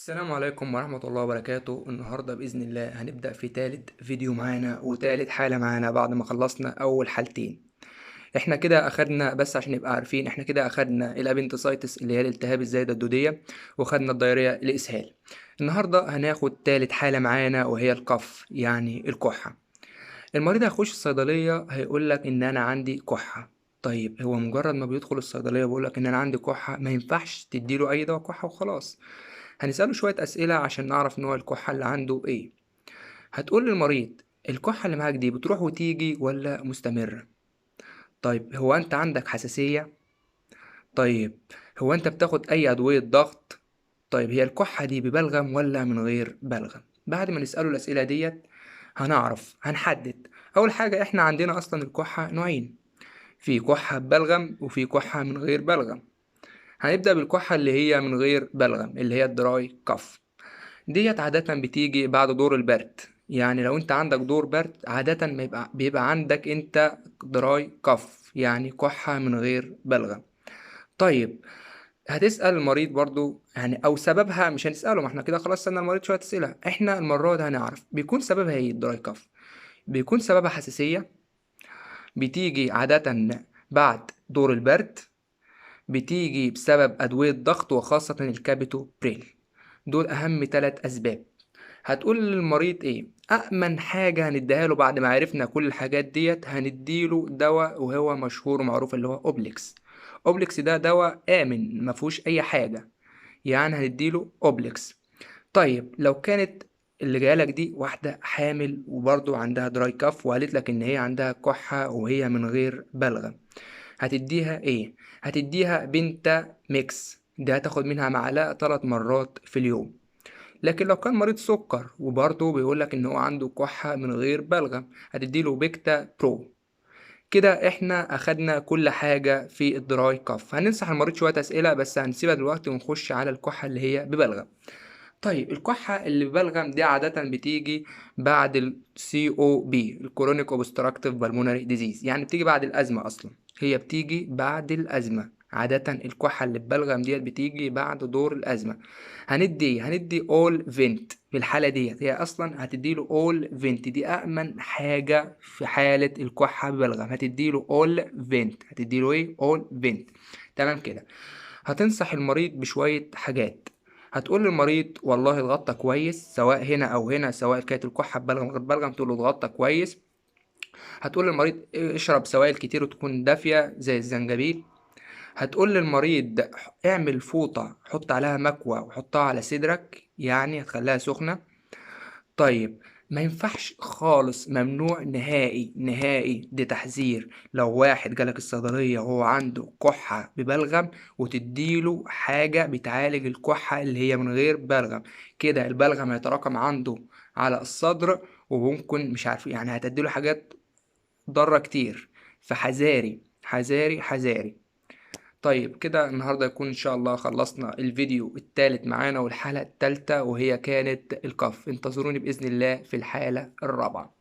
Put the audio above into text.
السلام عليكم ورحمة الله وبركاته. النهاردة بإذن الله هنبدأ في تالت فيديو معانا وتالت حالة معانا بعد ما خلصنا أول حالتين. احنا كده أخدنا، بس عشان نبقى عارفين، احنا كده أخدنا الأبنتسايتس اللي هي الالتهاب الزايدة الدودية، وخدنا الدايرية الإسهال. النهاردة هناخد تالت حالة معانا وهي القف، يعني الكحة. المريض هيخش الصيدلية هيقولك إن أنا عندي كحة. طيب هو مجرد ما بيدخل الصيدلية بيقولك إن أنا عندي كحة، ما ينفعش تديله أي دواء كحة وخلاص. هنسأله شوية أسئلة عشان نعرف نوع الكحة اللي عنده إيه. هتقول للمريض: الكحة اللي معاك دي بتروح وتيجي ولا مستمرة؟ طيب هو أنت عندك حساسية؟ طيب هو أنت بتاخد أي أدوية ضغط؟ طيب هي الكحة دي ببلغم ولا من غير بلغم؟ بعد ما نسأله الأسئلة ديت هنحدد. أول حاجة، إحنا عندنا أصلا الكحة نوعين: في كحة ببلغم وفي كحة من غير بلغم. هنبدأ بالكحة اللي هي من غير بلغم، اللي هي الدراي كف. ديت عادة بتيجي بعد دور البرد. يعني لو انت عندك دور برد عادة ما بيبقى عندك انت دراي كف، يعني كحة من غير بلغم. طيب هتسأل المريض برضو يعني او سببها، مش هنسأله، ما احنا كده خلاص سألنا المريض شوية أسئلة. احنا المرة دي هنعرف بيكون سببها ايه. الدراي كف بيكون سببها حساسية، بتيجي عادة بعد دور البرد، بتيجي بسبب أدوية ضغط وخاصة الكابيتو بريل. دول أهم 3 أسباب. هتقول للمريض ايه؟ أأمن حاجة هنديها له بعد ما عرفنا كل الحاجات ديت، هنديله دواء وهو مشهور ومعروف اللي هو أوبليكس. أوبليكس ده دواء آمن مفهوش أي حاجة، يعني هنديله أوبليكس. طيب لو كانت اللي جايلك دي واحدة حامل وبرضه عندها دراي كاف وقالت لك إن هي عندها كحة وهي من غير بلغم، هتديها ايه؟ هتديها بنتا ميكس، دي هتاخد منها معلقة 3 مرات في اليوم. لكن لو كان مريض سكر وبرضه بيقولك ان هو عنده كحة من غير بلغم، هتديله بيكتا برو. كده احنا اخدنا كل حاجة في الدراي كاف. هننصح المريض شوية اسئلة بس هنسيبها دلوقتي ونخش على الكحة اللي هي ببلغم. طيب الكحة اللي ببلغم دي عادة بتيجي بعد ال COP، الكرونيك اوبستراكتيف بالمونري ديزيز، يعني بتيجي بعد الأزمة أصلا. هي بتيجي بعد الأزمة عادة. الكحة اللي ببلغم ديت بتيجي بعد دور الأزمة. هندي اول فينت في الحالة ديت. هي أصلا هتديله اول فينت، دي أأمن حاجة في حالة الكحة ببلغم. هتديله اول فينت، هتديله ايه؟ اول فينت. تمام كده. هتنصح المريض بشوية حاجات. هتقول للمريض والله اتغطى كويس سواء هنا او هنا، سواء كانت الكحه ببلغم غير بلغم تقول له اتغطى كويس. هتقول للمريض اشرب سوائل كتير وتكون دافيه زي الزنجبيل. هتقول للمريض اعمل فوطه حط عليها مكوى وحطها على صدرك، يعني هتخليها سخنه. طيب ما ينفعش خالص، ممنوع نهائي نهائي، دي تحذير. لو واحد جالك الصيدلية وهو عنده كحة ببلغم وتديله حاجة بتعالج الكحة اللي هي من غير بلغم، كده البلغم هيتراكم عنده على الصدر وممكن مش عارف، يعني هتديله حاجات ضارة كتير. فحذاري حذاري حذاري. طيب كده النهاردة يكون إن شاء الله خلصنا الفيديو التالت معانا والحلقة التالتة وهي كانت الكف. انتظروني بإذن الله في الحالة الرابعة.